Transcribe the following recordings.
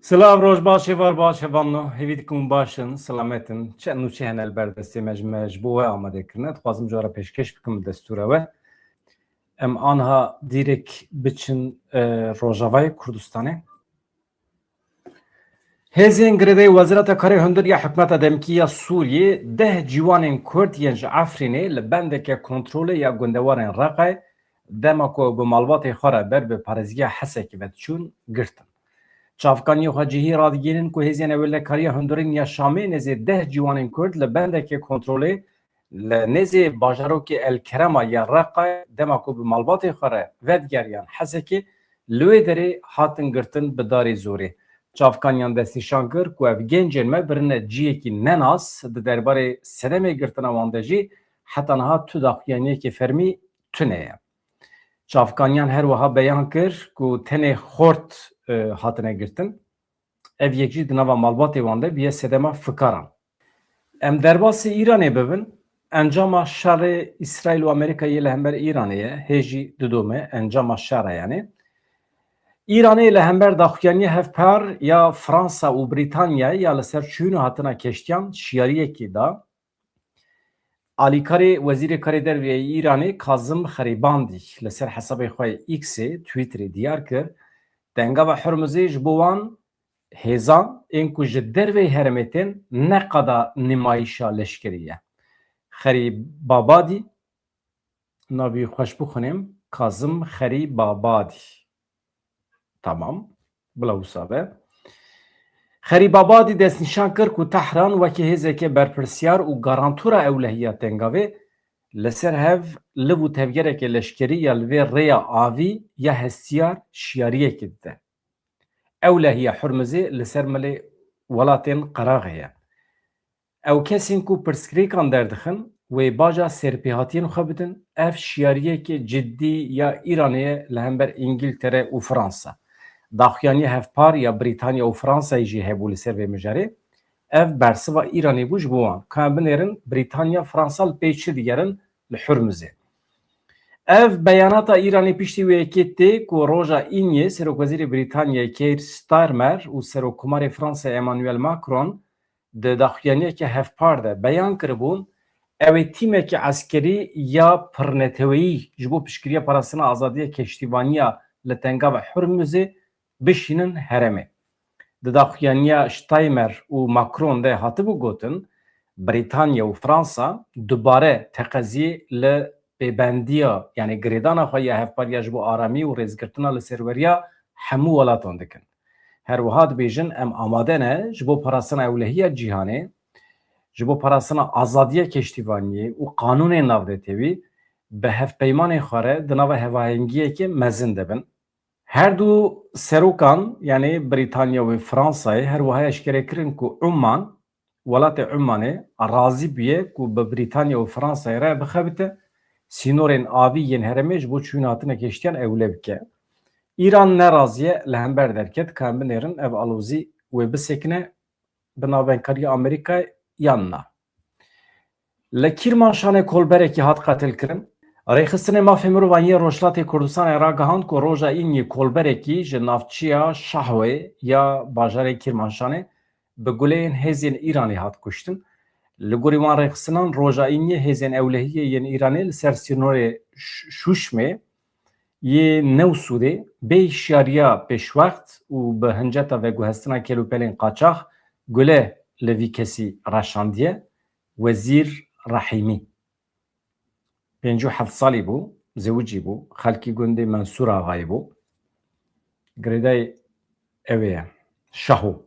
Silav roj başê var baş hevanno hêvî dikim başin selametin çend û çi hene li ber destê me ji bo we amadekirine dixwazim cara pêşkeş bikim li destûra we em anha dîrek biçin Rojavayê Kurdistanê. Hêzên girêdayî Wezîreta Karê Hundir ya Hikûmeta Demkî ya Sûriyê 10 cîwanên Kurd yên ji Efrînê li bendeke kontrolê ya gundewarên Reqayê dema ku bi malbatê xwe re ber bi parêzgeha Hesekê ve diçûn girtin. Çavkaniyê xwe cihî radigihînin ku hêzên ewlekariya Hundirên ya Şamê nêzê 10 cîwanên Kurd li bendeke kontrolê li nêzê bajarokê Elkerema ya Reqayê dema ku bi malbatê xwe re vedgeriyan Hesekê li wê derê hatin girtin bi darê zorê. Çavkaniyan destnîşan kir ku ev gencên me birine ciyekî nenas di derbarê sedemê girtina wan de jî heta niha tu daxuyaniyekê fermî tune ye. Çavkaniyan her wiha beyan kir ku tenê xort hatine girtin. Ev yek jî di nava malbatê wan de biye sedema fikaran. Em derbasê İranê bibin, encama şerê İsraîl û Amerîkayê li hember İranê ye, hê jî didome encama şer e yani. İranê li hember daxuyaniyê hevpar ya Fransa û Brîtanyayê ya li ser çûna hatina keştiyan şiyariyekê da alîkarê Wezîrê Karê Derve İranê Kazım Xerîbandî li ser hesabê xwe X'ê Twitterê diyar kir dengava Hormuzê ji bo wan hêzan ên ku ji dervê herêmê tên neqada nîmayişa leşkerî ye. Xerîbabadî navî xweş bixwînim Kazım Xerîbabadî. Tamam. Bila wisa be. Xerîbabadî destnîşan kir ku Tehran wekî hêzeke berpirsyar û garantora ewlehiya tengavê li ser hev liv û tevgerekê leşkerî ya li vê rêya avî ya hestiyar şiyariyekê dide. Ewlehiya Hormuzê li ser milê welatên Qeraxê ye. Ew kesên ku pirsgirêkan derdixin wê baja serpêhatiyên xwe bidin, ev şiyariyekê ciddî ya İranê ye li hember İngîltere û Fransa. Daxuyaniyê hevpar ya Brîtanya û Fransayê jî hebû li ser vê mijarê. Ev bersiva İranê bû ji bo wan. Kan binêrin Brîtanya, Fransa li pê çi digerin li Hormuzê. Ev beyanata İranê piştî wê yekê tê ku roja îniyê Serokwezîrê Brîtanyayê Keir Starmer û Serokkomarê Fransayê Emmanuel Macron di daxuyaniyeke hevpar de beyan kiribûn ew ê tîmekî eskerî ya pirneteweyî ji bo piştgiriya parastina azadiya keştîvaniya li tengava Hormuzê bişînin herêmê. Di daxuyaniya Starmer û Macron de hatibû gotin Brîtanya û Fransa dubare teqeziyê li pêbendiya yani girêdana xwe ya hevpariya ji bo aramî û rêzgirtina li serweriya hemû welatan dikin. Her wiha dibêjin em amade ne ji bo parastina ewlehiya cîhanê, ji bo parastina azadiya keştîvaniyê û qanûnên navdetewî bi hevpeymanê xwe re di nava hevahengiyekê mezin dibin. Her du serokan yani Brîtanya û Fransayê her wiha eşkere kirin ku Umman, welatê Ummanê razî bûye ku bi Brîtanya û Fransayê re bixebite sînorên avî yên herêmê ji bo çûna hatina keştiyan ewle bike. İran nerazî ye li hember derket kan binêrin ev alozî wê bisekine bi navenkariya Amerîkayê yan na. Li Kîrmanşanê kolberekî hat qetilkirin. Rêxistinê mafê mirovan yê Rojhilatê Kurdistanê ragihand ku roja îniyê kolberekî ji navçeya Şahwê ya bajarê Kîrmanşanê bi guleyên hêzên İranê hat kuştin. Li gorî wan rêxistinan roja îniyê hêzên ewlehiyê yên İranê li ser sînorê Şuşmê yê Newsûdê bê şiyariya pêşwext û bi hinceta veguhestina kelûpelên qaçax gule li vî kesî reşandiye Wezîr Rahîmî. 57 salî bû, zewicî bû, xelkî gundê Mensûr Axayê bû. Girêdayî ew ye, Şaho.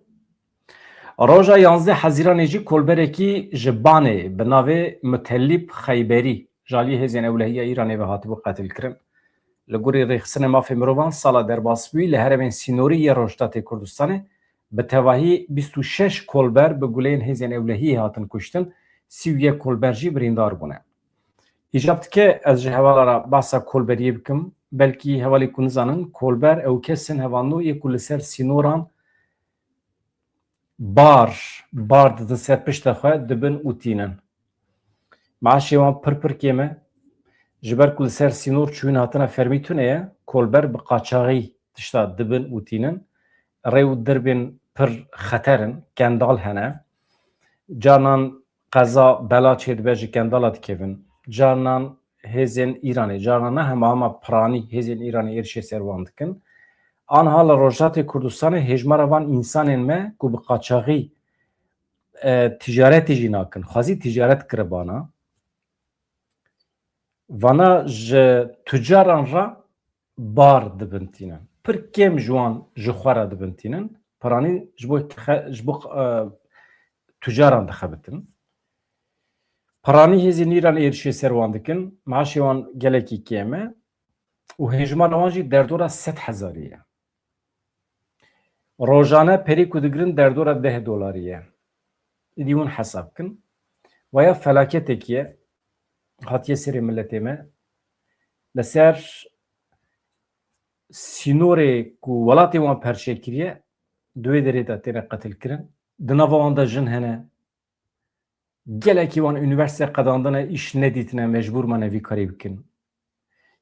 Roja 11 Hezîranê jî kolberekî ji Banê bi navê Mutellîb Xeyberî ji aliyê hêzên ewlehiya İranê ve hatibû qetilkirin. Li gorî rêxistinê mafê mirovan sala derbasbûyî li herêmên sînorî yê Rojhilatê Kurdistanê bi tevahî 26 kolber bi guleyên hêzên ewlehiyê hatin kuştin, 31 kolber jî birîndar bûne. İcab dike ez ji hevalara bahsa kolberiyê bikim, belkî hevalê ku nizanin kolber ew kesên hevalno yê ku li ser sînoran bar didin ser pişta xwe dibin û tînin. Meşê wan pir kêm e ji ber ku li ser sînor çûyîn hatina fermî tune ye kolber bi qaçaxî tişta dibin û tînin rê û dirbên پر خطرن کندال هنه جانان قضا بلا چید بجی کندالات کevin جانان هزین ایرانی جانان نه ama prani hezin İran'ı erişe servan dikin an hala rojat Kurdistan'ı hejmara van insanın me ku bi qaçağı ticaret jinakin xazi ticaret kirbana vana ji tücaran ra bar dibintinin pir kem jwan ji xwara dibintinin prani ji bo tücaran dixebitin Parani hezin İran'ı erişe servan dikin maaşı wan gelekî keme û hejmara wan jî derdora 100,000 ye rojane perî ku digirin derdora $10 ye îdî hûn hesab kin veya felaketekî ye hatiye serê milletê me li ser sînorê ku welatê wan perçe kiriye duê derê de têne qetil kirin di nava wan de jin hene gelekî wan üniversite qedandine îş nedîtine mecbûr me vî karî bikin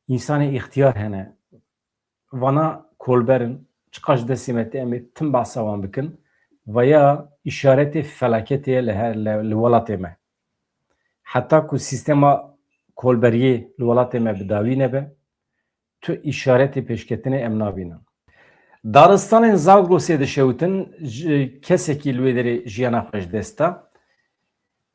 însanê îxtiyar hene vana kolberin çiqa ji destê me tê em ê tim behsa wan bikin veya îşaretê felaketê li welatê me heta ku sîstema kolberiyê li welatê me bi dawî nebe tu îşaretê pêşketinê em nabînin daristanên Zagrosê dişewtin ji kesekî li wê derê jiyana xwe ji dest da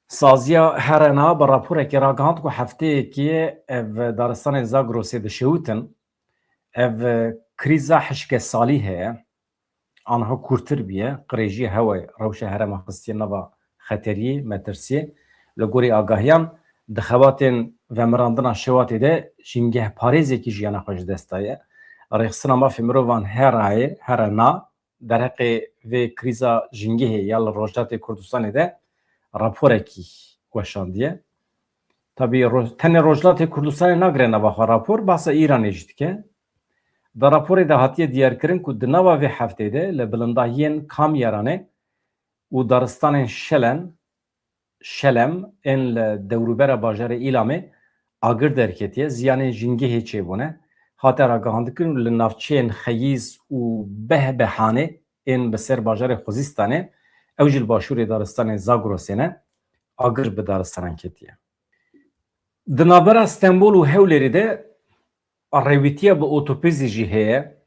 saziya herena bi raporekê ragihand ku hefteyekî ev daristanên Zagrosê dişewtin ev krîza hişkesalî heye anha kurtir biye qirêjiyê hewayê rewşa herema xistiye nava xeteriyê metirsiyê li gorî agahiyan di xebatên vemirandina şewatê de jîngehparêzekî jiyana xwe ji dest daye rêxistina mafê mirovan herayê herena derheqê vê krîza jîngehê ya li Rojdatê Kurdistanê de raporekî weşandiye tabii tenê Rojdatê Kurdistanê nagire nava xwe rapor behsa İranê jî dike di raporê de hatiye diyarkirin ku di nava vê heftê de li bilindahiyên kamyeranê û daristanên Şelem ên li dewrûbera bajarê Îlamê agir derketiye ziyanên jîngehê çêbûne hate ragihandkirin û li navçeyên Xeyîz û Behbehanê ên bi ser bajarê Xuzistanê ew jî li başûrê daristanên Zagrosê ne agir bi daristanan ketiye di navbera Stenbol û Hewlêrê de rêwîtiya bi otopêzê jî heye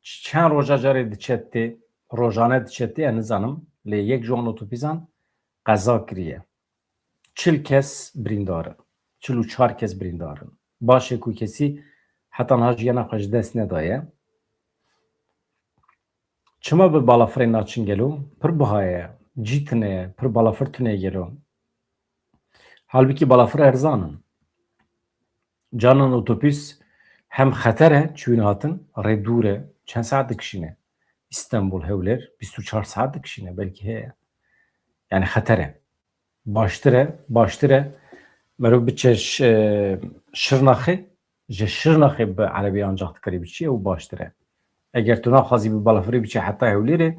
çend roja carê diçe rojane diçe tê nizanim lê yek ji wan otopîzan qeza kiriye 40 kes birîndarin 44 kes birîndarin başê ku kesî heta niha jiyana xwe ji dest nedaye çima bi balafirê naçin gelo pir biha ye cî tune ye pir balafir tune gelo halbikî balafir erzanin canan otopîs hem xeter e çûyîn hatin rê dûr e çend saet dikişîne İstanbul Hewlêr 24 saet dikişîne belkî heye yani xeter e baştir e merov biçe Şirnaxê ji Şirnaxê bi erebî ancaq dikarî biçî û baştir e eger tu naxwazî bi balafirê biçî heta Hewlêrê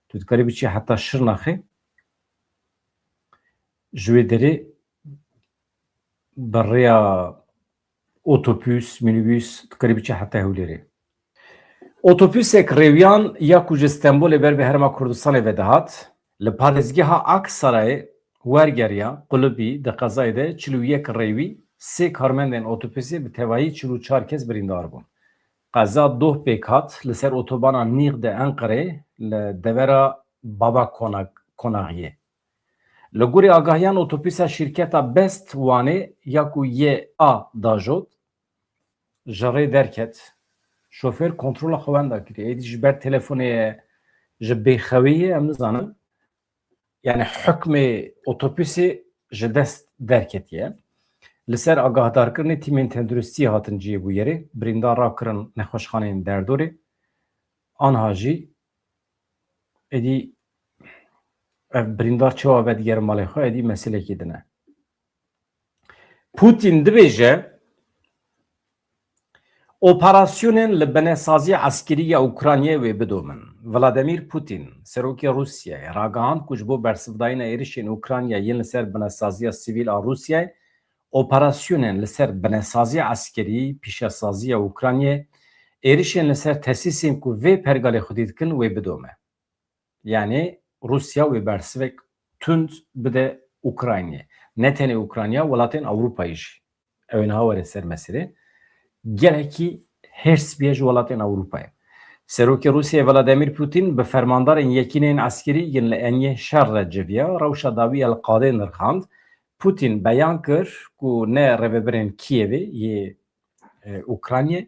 tu dikarî biçî heta Şirnaxê ji wê derê bi rêya otobüs minibüs dikarî biçî heta Hewlêrê otobüsek rêwiyan ya ku ji Stenbolê ber bi herêma Kurdistanê vedihat li parêzgeha Aksarayê wergeriya Qulubî di qezayê de 41 rêwî sê karmendên otobüsê bi tevahî 44 kes birîndar bûn qeza doh pêk hat li ser otobana Nîq de Enqerê li devera Baba Konaxiyê li gorî agahiyan otobüsa şîrketa Best Wanê ya ku yê a dajot ji rê derket şofêr kontrola xwe wenda kiriye êdî ji ber telefonê ye ji bêxewiyê em nizanin yani hukmê otobüsê ji dest derketiye li ser agahdarkirinê tîmên tenduristiyê hatin ciyê bû yerê birîndar rakirin nexweşxaneyên derdorê anha jî êdî ev birîndar çawa vedigerin malê xwe êdî meselekê dine Putin dibêje operasyonên li benesaziya eskerî ya Ukraynayê wê bidomin Vladimir Putin serokê Rusyayê ragihand ku ji bo bersivdayîna êrişên Ukrayna yên li ser benesaziya sivîl a Rusyayê operasyonên li ser benesaziya eskerî pîşesaziya Ukraynayê êrişên li ser tesîsên ku vê pergalê xwedî dikin wê bidome Yani Rusya ve bersivek tund bide Ukrayna. Ne tane Ukrayna, welatên Avrupayê jî. Ew ên haware ser meselê. Gelekî hêrs bêje welatên Avrupayê. Serokê Rusya Vladimir Putin bi fermandarên yekînên eskerî yên li eniyê şer re civiya rewşa dawî el qadê nirxand. Putin beyan kir ku ne rêveberên Kievê yê Ukraynayê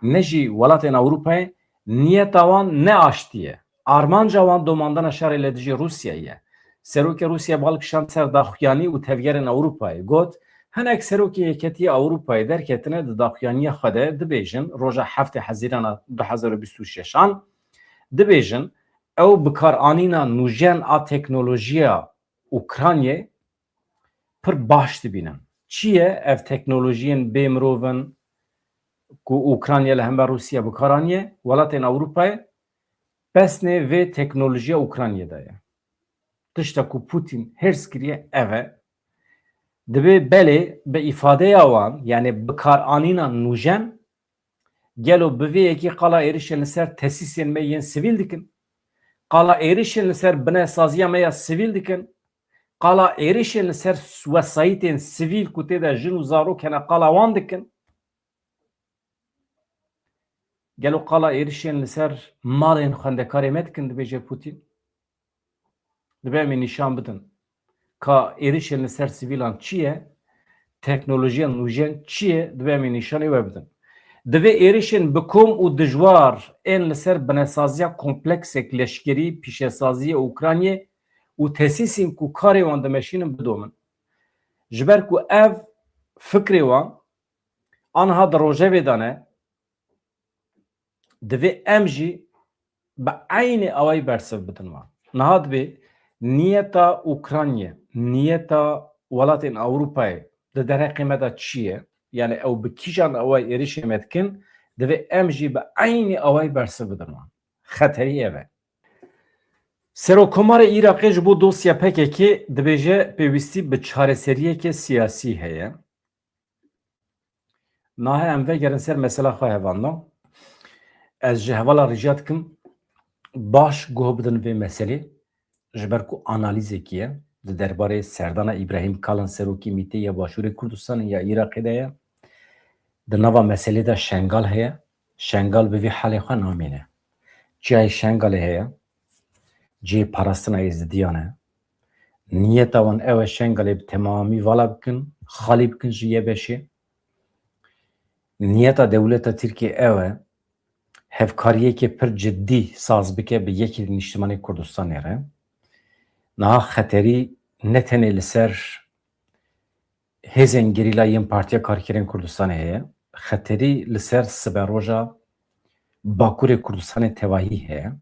ne jî welatên Avrupayê niyeta wan neaştiye. Armanca wan domandana şerê li dijî Rusyayê ye. Serokê Rusya balkişand ser daxuyanî û tevgerên Avrupayê got hinek serokê yeketiyê Avrupayê derketine di daxuyaniya xwe de dibêjin roja heftê hezîrana 2026 dibêjin ew bikaranîna nûjen a teknolojiya Ukraynayê pir baş dibînin. Çi ye ev teknolojiyên bê mirovin ku Ukrayna li hember Rusya bikaraniye welatên Avrupayê pesnê vê teknolojiya Ukraynayê de ye. Tişta ku Putin hêrs kiriye ev e dibe belê bi îfadeya wan yani bikaranîna nûjen gelo bi vê yekî qala êrişên li ser tesîsên me yên sivîl dikin. Qala êrişên li ser binesaziya me ya sivîl dikin. Qala êrişên li ser wesayîtên sivîl ku tê de jin û zarok hene qala wan dikin. Gelo qala êrişên li ser malên xwendekarê me dikin dibêje Putin. Dibe em ê nîşan bidin ka êrişên li ser sivîlan çi ye, teknolojiya nûjen çi ye, dibe em ê nîşanê we bidin. Divê êrişên bikom û dijwar ên li ser binesaziya kompleksek leşkerî pîşesaziyê Ukraynayê û tesîsên ku karê wan dimeşînin bidomin. Ji ber ku ev fikrê wan aniha di rojevê de ne divê em jî bi eynî awayî bersiv bidin wan. Niha dibê niyeta Ukraynayê, niyeta welatên Avrupayê di derheqê me de çi ye? Yani ew bi kîjan awayî êrişê me dikin divê em jî bi eynî awayî bersiv bidin wan. Xeterî ev e. Serokkomarê Iraqê ji bo dosya PKK dibêje pêwîstî bi çareseriyekê siyasî heye. Nahe em vegerin ser mesela xwe hevandan. Ez ji hevala rica dikim baş guh bidin vê meselê ji ber ku analîzekî ye di derbarê serdana İbrahim Kalin serokê Mîtê ya Başûrê Kurdistanê ya Iraqê de ye. Di nava meselê de şengal heye. Şengal bi vê halê xwe namêne. Çiyayê şengalê heye. Cihê parastina êzidiyan e. Niyeta wan ew e şengalê bi temamî vala bikin, xalî bikin ji yê beşê. Niyeta dewleta Tirkiye ew e hevkariyekê pir ciddî saz bike bi yekî Niştimanê Kurdistanê re. Niha xeterî ne tenê li ser hêzên gerîlayên Partiya Karkerên Kurdistanê heye, xeterî li ser siberoja Bakurê Kurdistanê tevahî heye.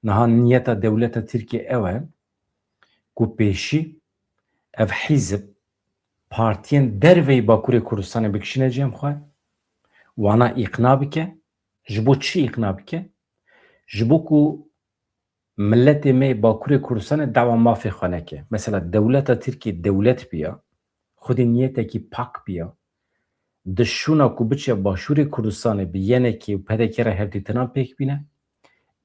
Niha niyeta dewleta Tirkiye ew e ku pêşî ev hîzib partiyên derveyî Bakurê Kurdistanê bikişîne cêm xwe, wana îqna bike. Ji bo çi îqna bike? Ji bo ku milletê me Bakurê Kurdistanê dawa mafê xwe neke. Mesela dewleta Tirkiye dewlet biya, xwedî niyetekî pak biya, di şûna ku biçe Başûrê Kurdistanê bi yenekê û pedekê re hevdîtinan pêk bîne,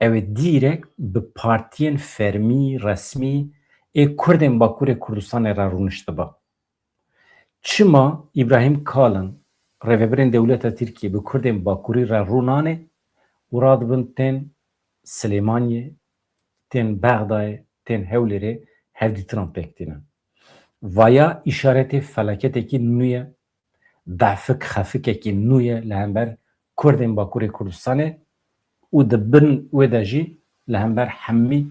ew ê dîrek bi partiyên fermî, resmî ê Kurdên Bakurê Kurdistanê re rûnişt dibe. Çima İbrahim Kalin rêveberên dewleta Tirkiye bi Kurdên Bakurî re rû nane û radibin tên Silêmaniyê, tên Bexdayê, tên Hewlêrê hevdîtinan pêk dînin. Vaya îşaretê felaketekî nû ye, defik xefikekî nû ye li hember Kurdên Bakurê Kurdistanê û di bin wê de jî li hember hemî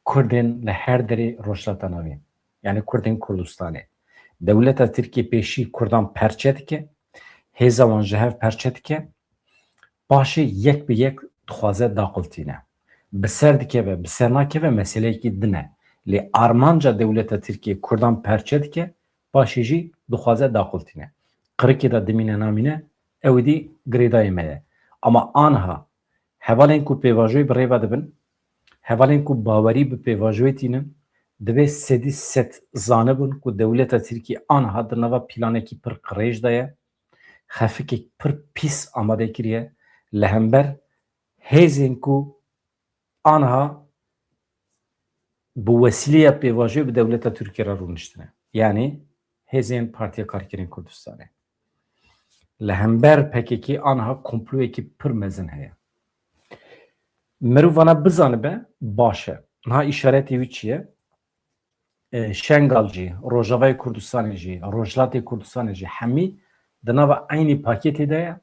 Kurdên li her derê rojhilata navê. Yani Kurdên Kurdistanê. Dewleta Tirkiye pêşî Kurdan perçe dike, hêza wan ji hev perçe dike, paşê yek bi yek dixwaze daqiltîne. Bi ser dikeve, bi ser nakeve meseleyekî din e. Lê armanca dewleta Tirkiye Kurdan perçe dike, paşê jî dixwaze daqiltîne. Qirikê de dimîne namîne, ew dî girêdayê me ye. Ama aniha hevalên ku pêvajoyê bi rêve dibin, hevalên ku bawerî bi pêvajoyê tînin, divê sedî sed zanibin ku dewleta Tirkiye aniha di nava planekî pir qirêj de ye, xefikek pir pîs amade kiriye li hember hêzên ku aniha bu vesileyle pêvajoyê bi dewleta Tirkiye re rûniştine. Yani hêzên Partiya Karkerên Kurdistanê. Li hember PKK anha komployekî pir mezin heye. Mirovana bizanibe baş e. Niha îşaretê wî çi ye? Şengal jî, Rojavayê Kurdistanê jî, Rojhilatê Kurdistanê jî hemî di nava aynî pakêtê de ye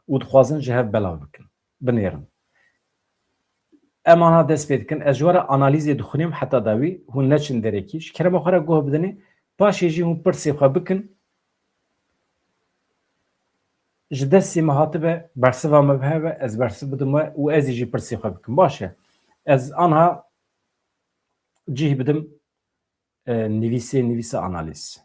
û dixwazin ji hev belav bikin, binêrin. Em anha dest pê dikin, ez ji were analîzê dixwînim heta dawî hûn neçin derekî, ji kerema xwe re guh bidinê, paşê jî hûn pirsê xwe bikin, ji destê me hatibe bersiva me biheve, ez bersiv bidim we û ez ê jî pirsê xwe bikim. Baş e. Ez anha cih bidim nivîse analîz.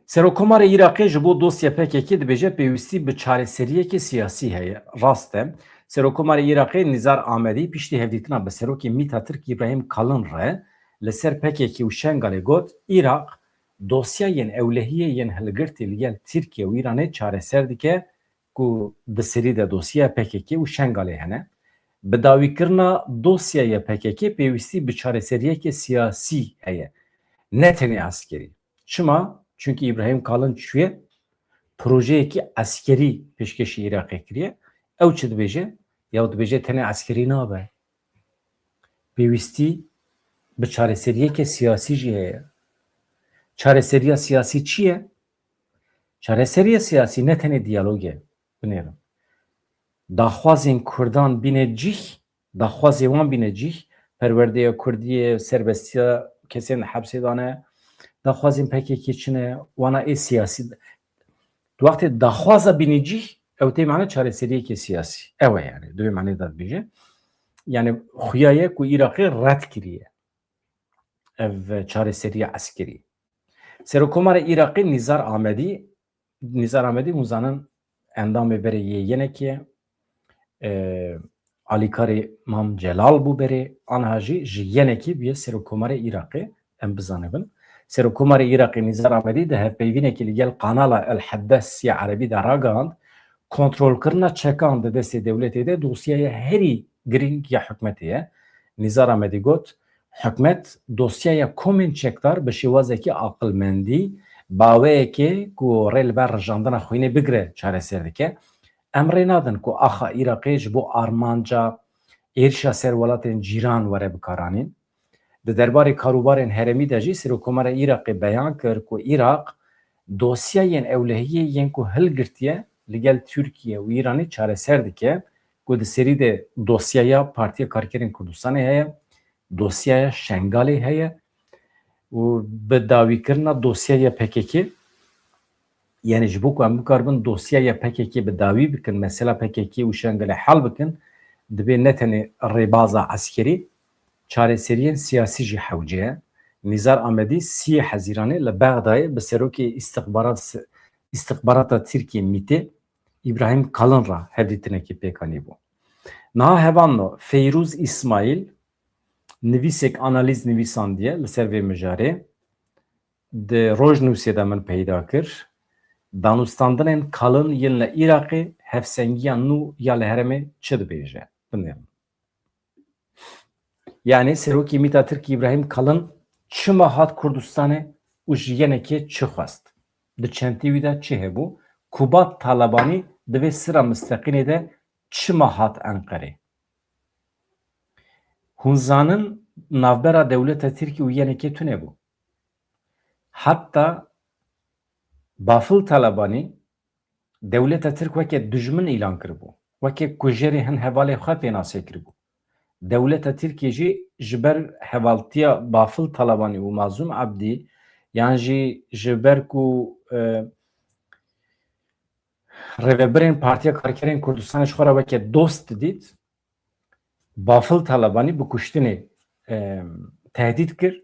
Serokkomarê Iraqê ji bo dosya PKK dibêje pêwîstî bi çareseriyekê siyasî heye. Rast e. Serokkomarê Iraqê Nizar Amedî piştî hevdîtina bi serokê Mîta Tirk İbrahim Kalın re li ser PKK û Şengalê got Iraq dosyayên ewlehiyê yên hilgirtê li gel Tirkiye û Îranê çareser dike ku di serî de dosyeya PKK û Şengalê hene. Bi dawîkirina dosyaya PKK pêwîstî bi çareseriyekê siyasî heye. Ne tenê askerî. Çima? Çünkü İbrahim Kalın çûye projeyekî askerî pêşkêşî Iraqê kiriye. Ew çi dibêje? Ya dibêje tenê askerî nabe. Pêwîstî bi çareseriyekê siyasî jî heye. Çareseriya siyasî çi ye? Çareseriya siyasî ne tenê diyalog e. Binêrin. Daxwazên Kurdan bîne cih, daxwazê wan bîne cih, perwerdeya Kurdiyê, serbestiya kesên hepsê dane, daxwazên PKK çine, wana ê siyasî. Wextê daxwaza bîne cih, ew tê mane çareseriyekê siyasî. Ew e yani. Divê manê de dibêje. Yani xuya ye ku Iraqê red kiriye. Ev çareseriya eskerî. Serokkomarê Iraqê Nizar Amedî hûn zanin endamê berê yê yenekê alîkarê Mam Celal bû berê anha jî ji yenekî bûye Serokkomarê Iraqê em bizanibin. Serokkomarê Iraqê Nizar Amedî di hevpeyvînekî li gel Kanala El Heddesiya Erebî de ragihand kontrolkirina çekan di destê dewletê de dosyaya herî girîng ya hikûmetê ye. Nizar Amedî got hikûmet dosyaya komên çekdar bi şêwazekî aqilmendî baweyekê ku rê li ber rijandina xwînê bigire çareser dike. Em rê nadin ku axa Iraqê ji bo armanca êrişa ser welatên cîran were bikaranîn. Di derbarê karûbarên herêmî de jî Serokkomarê Iraqê beyan kir ku Iraq dosyayên ewlehiyê yên ku hilgirtiye li gel Tirkiye û Îranê çareser dike ku di serî de dosyaya Partiya Karkerên Kurdistanê heye, dosyaya Şengalê heye û bi dawîkirina dosyaya PKK yani ji bo ku em bikaribin dosyaya PKK bi dawî bikin, mesela PKK û Şengalê hel bikin, dibe ne tenê rêbaza eskerî, çareseriyên siyasî jî hewce ye. Nizar Amedî 30 Hezîranê li Bexdayê bi serokê îstixbarata Tirkiye MİTê İbrahim Kalın ra hevdîtinekî pêkanî bû. Niha hevan Feyrûz İsmaîl nivîsek analîz nivîsandiye li ser vê mijarê di Rojnûsê de min peyda kir. Danûstandinên Kalın yên li Iraqê hevsengiya nû ya li herêmê çi dibêje? Binêrin. Yani serokê Mîta Tirk İbrahim Kalın çima hat Kurdistanê û ji yenekê çi xwest? Di çentê wî de çi hebû? Kubat Talebanî di vê sira mistaqînê de çima hat Enqerê? Hûn zanin navbera dewleta Tirkiye û yenekê tune bû. Hatta Bafıl Talebanî dewleta Tirk weke dijmin îlan kiribû. Weke kujerê hin hevalê xwe pênasê kiribû. Dewleta Tirkiye jî ji ber hevaltiya Bafıl Talebanî û Mazlûm Abdî yan jî ji ber ku rêveberên Partiya Karkerên Kurdistanê ji xwe re weke dost dît, Bafıl Talebanî bi kuştinê tehdît kir,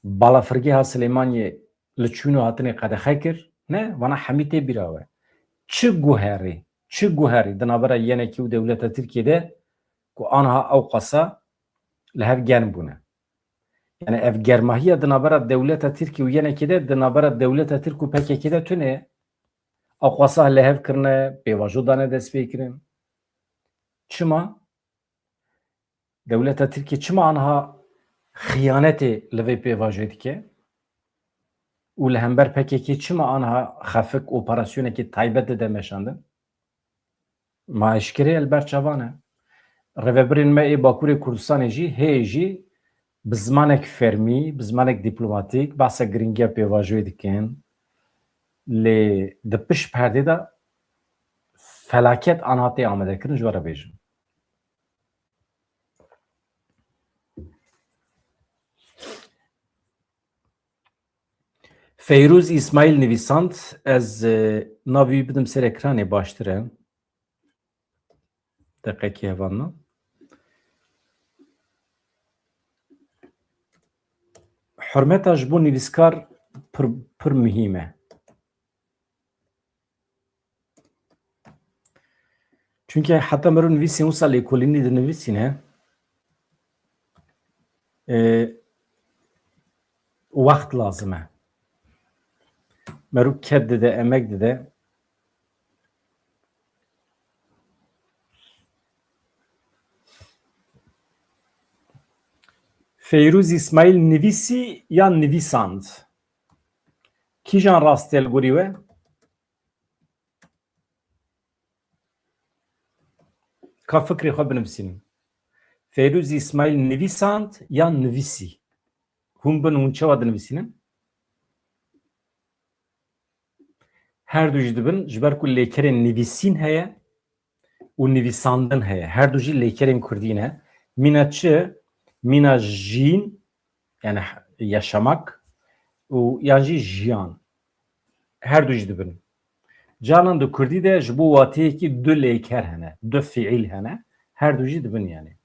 balafirgeha Silêmaniyê li çûn û hatinê qedexe kir. Ne? Wana hemî tê bîra we. Çi guherî di navbera yenekî û dewleta Tirkiye de ku anha ew qasa li hev germ bûne. Yani ev germahiya di navbera dewleta Tirkiye û yenekê de di navbera dewleta Tirk û PKK de tune. Ew qasa li hev kirine, pêvajo dane dest pê kirin. Çima? Devleta Türkiye çima anha xıyaneti li vê pêvajê dike û li hember PKK çima anha xefik operasyonekî taybet dide meşandin? Ma eşkere elber çavan e. Rêveberên me ê Bakurê Kurdistanê jî hê jî bi zimanek fermî, bi zimanek dîplomatîk behsa giringiya pêvajiyê dikin. Lê di pişt perdê de felaket an hatê amadekirin ji we re bêjin. Feyrûz İsmail nivîsand, ez navê wî bidim ser ekranê baştir e. Deqekî hevanna. Hürmeta ji bo nivîskar pir mühîm e. Çünkü heta merû nivîsên wisa lêkolînê dinivîsîne wext lazim e. Merû ket dide, emek dide. Feyrûz İsmail nivîsî ya nivîsand? Kîjan rastiyelgorî we? Ka fikrê xwe binivîsînin. Feyrûz İsmail nivîsand ya nivîsî? Hûn bin hûn çawa dinivîsînin? Her du jî dibin ji ber ku lêkerên nivîsîn heye û nivîsandin heye. Her du jî lêkerên Kurdî ne. Mîna çi? Mîna jîn yani yaşamak û yan jî jiyan. Her du jî dibin. Canan di Kurdî de ji bo watiyekî du lêker hene, du fiîl hene. Her du jî dibin yani.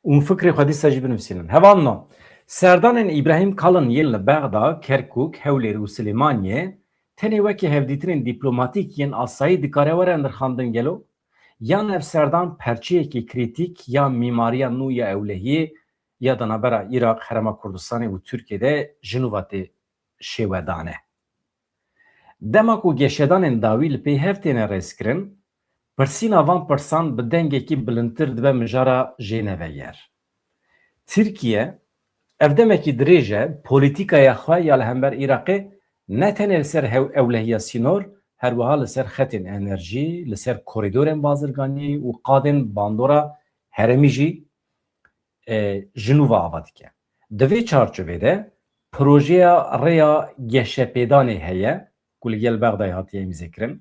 Û fikrê xwe dîsa jî binivîsînin. Hevanno. Serdanên İbrahim Kalın yên li Bexda, Kerkûk, Hewlêrî û Silêmaniyê tenê wekî hevdîtinên dîplomatîk yên asayî dikare were nirxandin gelo? Yan ev serdan perçeyekî krîtîk ya mîmariya nû ya ewlehiyê ya da navbera Îrak, Herêma Kurdistanê û Tirkiyeyê ji nû ve şêwedane. Dema ku geşedanên dawî li pê hev têne rêzkirin, pirsîna van pirsan bi dengekî bilindtir dibe mijara jêneveyer. Tirkiye ev demekî dirêj e polîtîkaya xwe ya li hember Îraqê ne tenê li ser ewlehiya sînor, her wiha li ser xetên enerjî, li ser korîdorên bazirganî û qadên bandora herêmî jî ji nû ve ava dike. Di vê çarçovê de projeya rêya geşepêdanê heye ku li gel Bexdayê hatiye îmzêkirin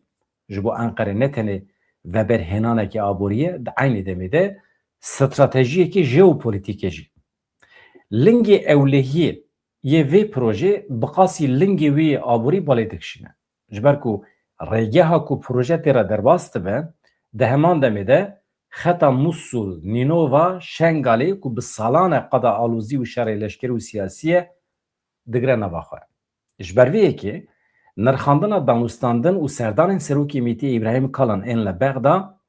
ji bo Enqerê ne tenê veberhênanekî aborî di aynê demê de stratejiyekî jeopolîtîkê jî. Lingê ewlehiyê yê vê proje bi qasî lingê wê aborî balê dikişîne. Ji ber ku rêgeha ku proje tê re derbas dibe, di heman demê de xeta Musul, Nînova, Şengalê ku bi salan e qeda alozî û şerê leşkerî û siyasî ye digire nava xwe. Ji ber vê yekê nirxandina danûstandin û serdanên Serokê Mîtî İbrahim Kalın ên li Bexda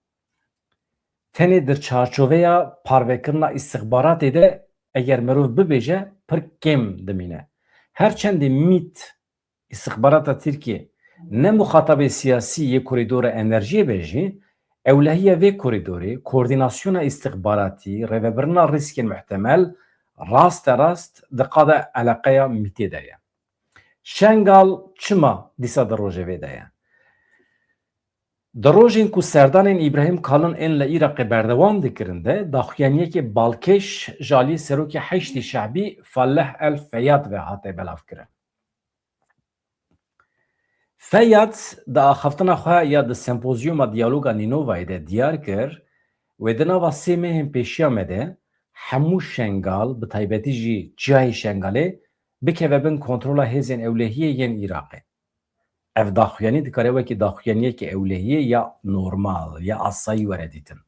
tenê di çarçoveya parvekirina îstixbaratê de eger merov bibêje pir kêm dimîne. Herçendê Mît îstixbarata Tirkiye ne muxatabê siyasî yê korîdora enerjiyê be jî ewlehiya vê korîdorê koordînasyona îstixbaratî rêvebirina rîskên muhtemel rast di qada eleqeya Mîtê de ye. Şengal çima dîsa di rojevê de ye? Di rojên ku serdanên İbrahim Kalın ên li Îraqê berdewam dikirin de daxuyaniyekê balkêş ji aliyê Serokê Heştê Şeibî Faleh el Feyyad ve hate belavkirin. Feyyad di axaftina xwe ya di sempozyûma diyaloga Nînovayê de diyar kir wê di nava sê mehên pêşiya me de hemû şengal bi taybetî jî cihayê Şengalê bikeve bin kontrola hêzên ewlehiyê yên Îraqê. Ev daxuyanî dikare wekî daxuyaniyekî ewlehiyê ya normal ya asayî were dîtin.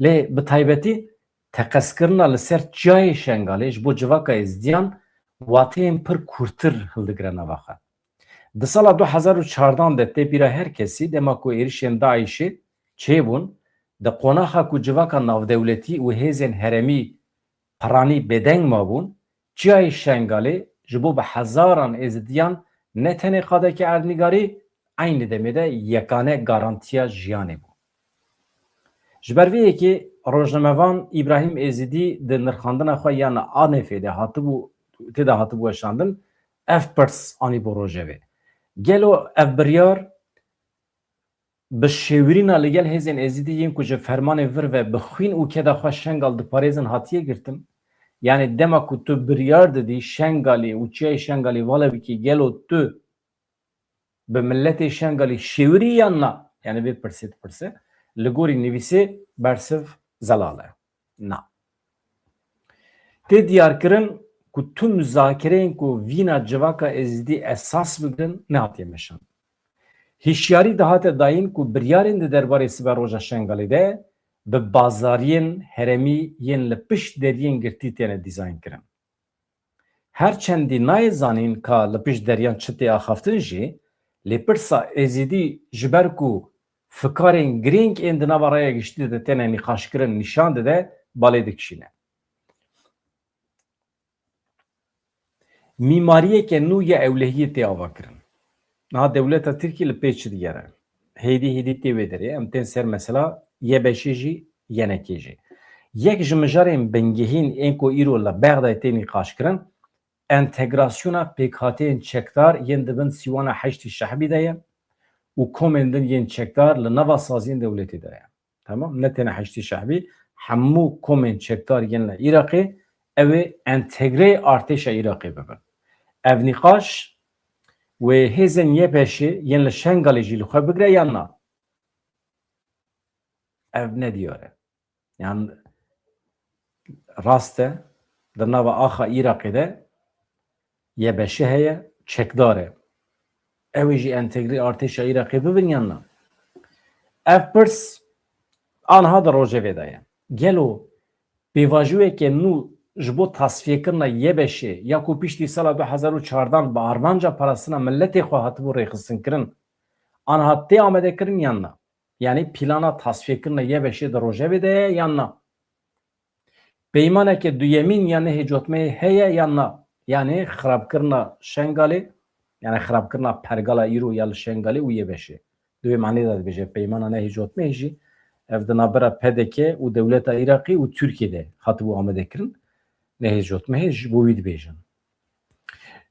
Lê bi taybetî teqeskirina li ser cihayê Şengalê ji bo civaka êzdiyan wateyên pir kûrtir hildigire nava xwe. Di sala 2014 de têpîra her kesî dema ku êrişên Daişê çêbûn di qonaxa ku civaka navdewletî û hêzên herêmî piranî bêdeng mabûn, cihayê Şengalê ji bo bi hezaran êzdiyan ne tenê qadeke erdnîgarî aynı demede yekane garantiya jiyanê bû. Ji ber vê yekê rojnamevan İbrahim Êzidî di nirxandina xwe yan Anefê de hatibû têda hatibû weşandin ev pirs anî bo rojevê. Gelo ev biryar bi şêwirîna li gel hêzên Êzidî yên ku ji fermanê vir ve bi xwîn û keda xwe şengal diparêzin hatiye girtin. Yani dema ku tu biryar didî şengalê û çiyayê şengalê vala bikî gelo tu bi milletê şengalê şêwirî yan na yani vê pirsê dipirse li gorî nivîsê bersiv zelal e. Na. Tê diyarkirin ku tu müzakereyên ku vîna civaka Êzidî esas bigirin nehatiye meşandin. Hişyarî dihate dayîn ku biryarên di derbarê siber roja şengalê de bi bazariyên heremî yên li pişt deriyên girtî têne dîzayn kirin. Her çendî nayê zanîn ka li pişt deriyan çi tê axaftin jî lê pirsa Êzidî ji ber ku fikarên girîng ên di nava raya giştî de têne nîqaşkirin nîşan dide balê dikişîne. Mîmariyeke nû ya ewlehiyê tê ava kirin. Niha dewleta Tirkiye li pêç çi digere. Hêdî tê wê derê em tên ser mesela yebeşê jî yenekê jî. Yek ji mijarên bingehîn ên ku îro li Bexdayê tê nîqaşkirin entegrasyona pêkhateyên çekdar yên dibin sîwana heştî şehbî de ye û komên din yên çekdar li nava saziyên dewletê de ye. Tamam? Ne têne heştî şehbî hemû komên çekdar yên li Iraqê ew ê entegrê artêşa Iraqê bibin. Ev nîqaş ve hêzên YPŞ yên li Şengalê jî li xwe bigire yan na? Ev nediyar e. Yani rast e di nava axa Iraqê de YPŞ heye çekdar e. Ew jî entegrê artêşa Iraqê bibin yan na? Ev pirs anha di rojevê de ye. Gelo pêvajiyeke nû ji bo tasfiyekirina YPŞ ya ku piştî sala 2014 bi armanca parastina milletê xwe hatibû rêxistinkirin anha tê amedekirin yan na? Yani plana tasfiyekirina YPŞ di rojevê de ye yan na? Peymaneke duyemîn ya nehêcotmeyê heye yan na? Yani xirabkirina Şengalê yani xirabkirina pergala îro ya li Şengalê û YPŞ. Divê manê de dibêje peymana nehêcotmeyê jî ev di navbera PDK û dewleta Iraqê û Tirkiyeyê hatibû amedekirin nehêcotmeyê ji bo wî dibêjin.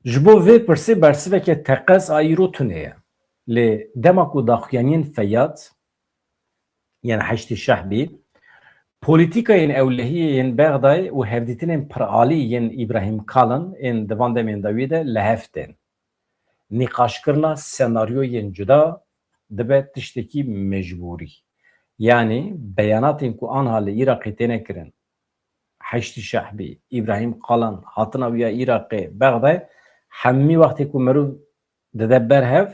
Ji bo vê pirsê bersiveke teqez a îro tune ye. Lê dema ku daxuyaniyên Feyyad yani heştî şehbî polîtîkayên ewlehiyê yên Bexdayê û hevdîtinên piralî yên İbrahim Kalın ên di van demên de wê de li hev tên. Nîqaşkirina senaryoyên cuda dibe tiştekî mecbûrî. Yani beyanatên ku anha li Iraqê têne kirin heştî şehbî İbrahim Kalın hatina wîya Iraqê Bexdayê hemî wextê ku mirov dide berhev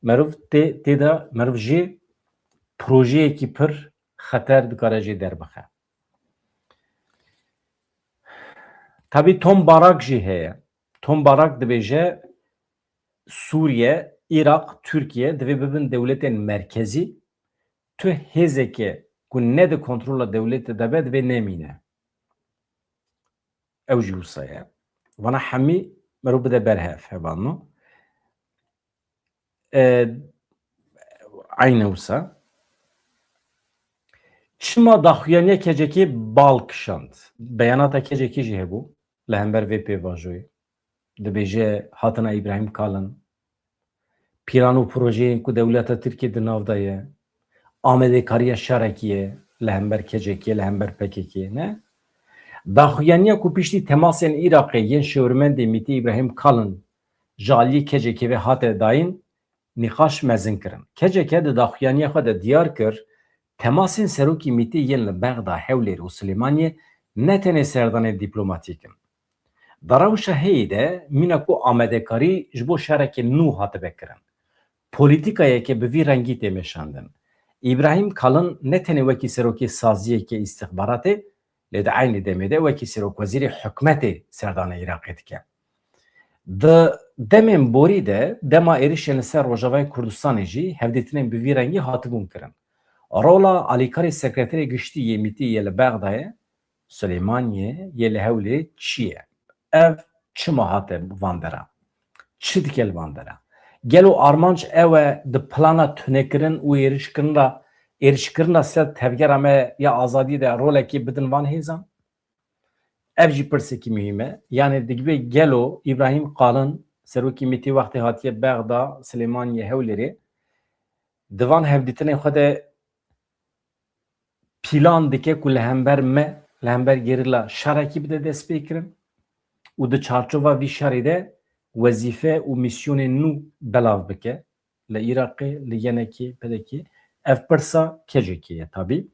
mirov têda mirov jê projeyekî pir xeter dikare jê derbixe. Tabii Tom Barak jî heye. Tom Barak dibêje Suriye, Irak, Türkiye divê bibin dewletên merkezî tu hêzeke ku ne di kontrola dewletê de be divê nemîne. Ew jî wisa ye. Vana hemî mirov bide berhev hevalno. Ayne wisa. Çima daxuyaniya kecekê bal kişand. Beyanata kecekî jî hebû li hember vê pêvajoyê. Dibêje hatina İbrahim Kalın pîran û projeyên ku dewleta Tirkiye di nav de ye amedekariya şerekî ye li hember kecekê li hember PKK'ye ne? Daxuyaniya ku piştî temasên Iraqê yên şêwirmendê Mîtî İbrahim Kalın ji aliyê kecekê ve hate dayîn nîqaş mezin kirin. Keceke di daxuyaniya xwe de diyar kir temasên serokê Mîtî yên li Bexda, Hewlêr û Silêmaniyê ne tenê serdanên dîplomatîk in. Di rewşa heyê de mîna ku amedekarî ji bo şerekê nû hatibe kirin. Polîtîkayeke bi vî rengî tê meşandin. İbrahim Kalın ne tenê wekî serokê saziyeke îstixbaratê lê di aynî demê de wekî serokwezîrê hikûmetê serdana Iraqê dike. Di demên borî de dema êrişên li ser Rojavayê Kurdistanê jî hevdîtinên bi vî rengî hatibûn kirin. Rola alîkarê sekreterê giştî yê Mîtî yê li Bexdayê, Silêmaniyê yê li Hewlêrê çi ye? Ev çima hate van dera? Çi dike li van dera? Gelo armanc ewe de plana tünekirin û êrişkirina ser tevgera me ya azadî de rolekê bidin van hêzan? Ev jî pirsekî mühim e. Yani digibe gelo İbrahim Kalın serokê Mêtî wextê hatiye Bexda Silêmaniyê Hewlêrê di van hevdîtinê xwe de plan dike ku li hember me li hember gerîla şerekî bide dest pê kirin û di çarçova vî şerê de wezîfe û misyonên nû belav bike li Iraqê li yenekê pedekî ev pirsa kecekê ye tabî.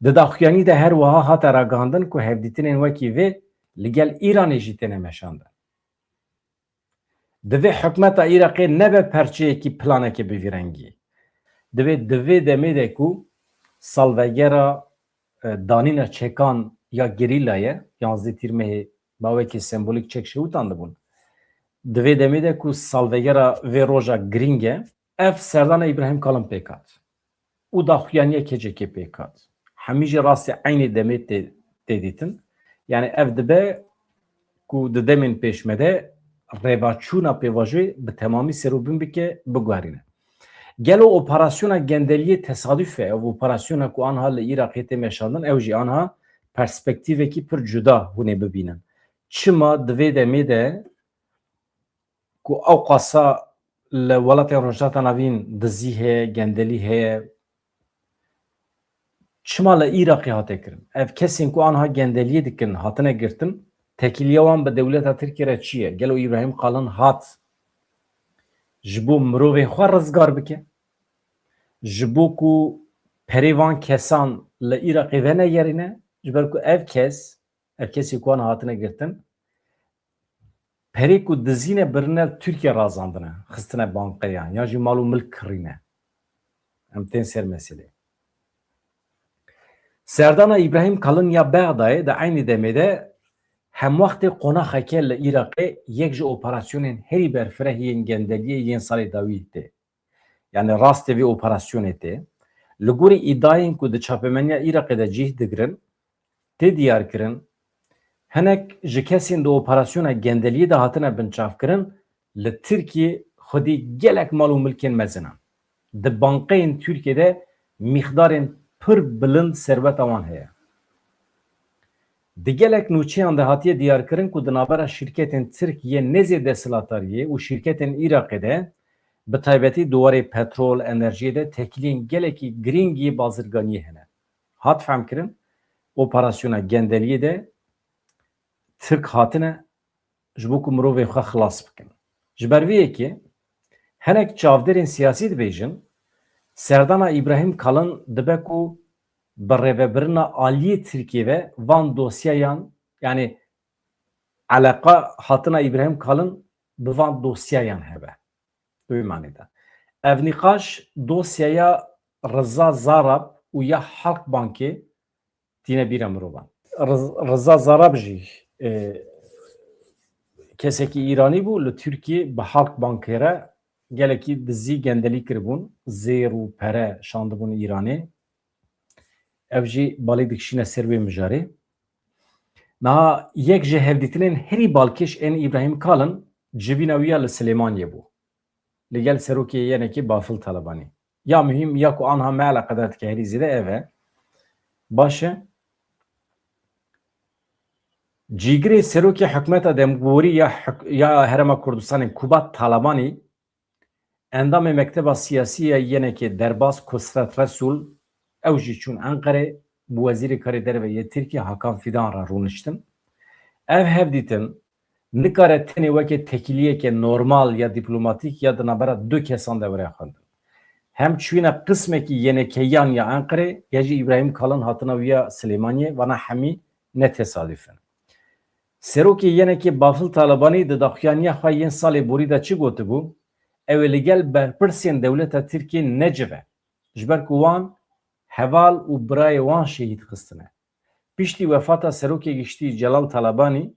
Di daxuyanî de her wiha hate ragihandin ku hevdîtinên wekî vê li gel Îranê jî têne meşandin. Divê hikûmeta Iraqê nebe perçeyekî planekê bi vî rengî. Divê demê de ku salvegera danîna çekan ya gerîla ye 11 tîrmehê bawekî sembolîk çek şewtan dibûn. Divê demê de ku salvegera vê roja girîng e ev serdana İbrahim Kalın pêk hat û daxuyaniya kecekê pêk hat. Hemî jî rastî eynî demê tê dîtin. Yani ev dibe ku di demên pêşme de rêvaçûna pêvajî bi temamî serûbin bike biguherîne. Gelo operasyona gendeliyê tesadüf e. Ev operasyona ku anha li Iraqê tê meşandin ew jî anha perspektîvekî pir cuda hûnê bibînin. Çima divê demê de ku ew qasa li welatên Rojhata Navîn dizî heye, gendelî heye, çima li Iraqê hate kirin? Ev kesên ku anha gendeliyê dikin hatine girtin, tekiliya wan bi dewleta Tirkiye re çi ye? Gelo İbrahim Kalın hat ji bo mirovên xwe rizgar bike, ji bo ku perê van kesan li Iraqê veneyerîne, ji ber ku ev kesê ku an hatine girtin, perê ku dizîne birine Tirkiye razandine, xistine banqeyan, ya jî mal û milk kirîne. Em tên ser meselê. Serdana İbrahim Kalın ya Bexdayê di eynî demê de hem wextê qonaxeke li Iraqê yek ji operasyonên herî berfirehiyên gendeliyê yên salê dawî tê. Yani rastê vê operasyonê tê. Li gorî îdayên ku di çapemeniya Iraqê de cih digirin, tê diyar kirin, hinek ji kesên di operasyona gendeliyê de hatine binçavkirin li Tirkiye xwedî gelek mal û milkên mezinan. Di banqeyên Tirkiye'de mîxdarên pir bilind serveta wan heye. Di gelek nûçeyan de hatiye diyarkirin ku di navbera şîrketên Tirkiye nezê desthilatariyê û şîrketên Iraqê de bi taybetî duwarê petrol, enerjiyê de tekiliyên gelekî girîngî bazirganiyê hene. Hat femkirin operasyona gendeliyê de Tirk hatine ji bo ku mirovê xwe xilas bikin. Ji ber vê yekê hinek çavderên siyasî dibêjin Serdana İbrahim Kalın dibe ku bi rêvebirina aliyê Tirkiye ve van dosyayan yani alaka hatina İbrahim Kalın bi van dosyayan hebe. Bi manî de. Ev nîqaş dosyaya Rıza Zarab û ya Halk Bankê tîne bîra mirovan. Rıza Zarab jî kesekî İranî bû li Tirkiye bi Halk Bankê re gelekî dizî gendelî kiribûn, zêr û pere şandibûn İranê. Ev jî balê dikişîne ser wê mijarê. Niha yek ji hevdîtinên herî balkêş ên İbrahim Kalın civîna wî ya li Silêmaniyê bû. Li gel serokê yenekê Bafıl Talebanî. Ya mühim ya ku anha me eleqedar dike herî zêde ev e. Baş e. Cîgirê serokê hikûmeta Demgorî ya Herêma Kurdistanê Kubat Talebanî endamê mekteba siyasî ya yenekê derbas Kusret Resul ew jî çûn Enqerê bi Wezîrê Karê Derve yê Tirkiye Hakan Fidan re rûniştin. Ev hevdîtin nikare tenê wekê tekiliyekê normal ya dîplomatîk ya di navbera du kesan de were xwendin. Hem çûyîne qismekî yenekeyan ya Enqerê ya jî İbrahim Kalın hatina wî ya Silêmaniyê vana hemî ne tesadüf in. Serokê yenekê Bafıl Talebanî di daxuyaniya xwe yên salê borî de çi gotibû? Ew ê li gel berpirsên dewleta Tirkiye necive. Ji ber ku wan heval û birayê wan şehîd xistine. Piştî wefata serokê giştî Celal Talebanî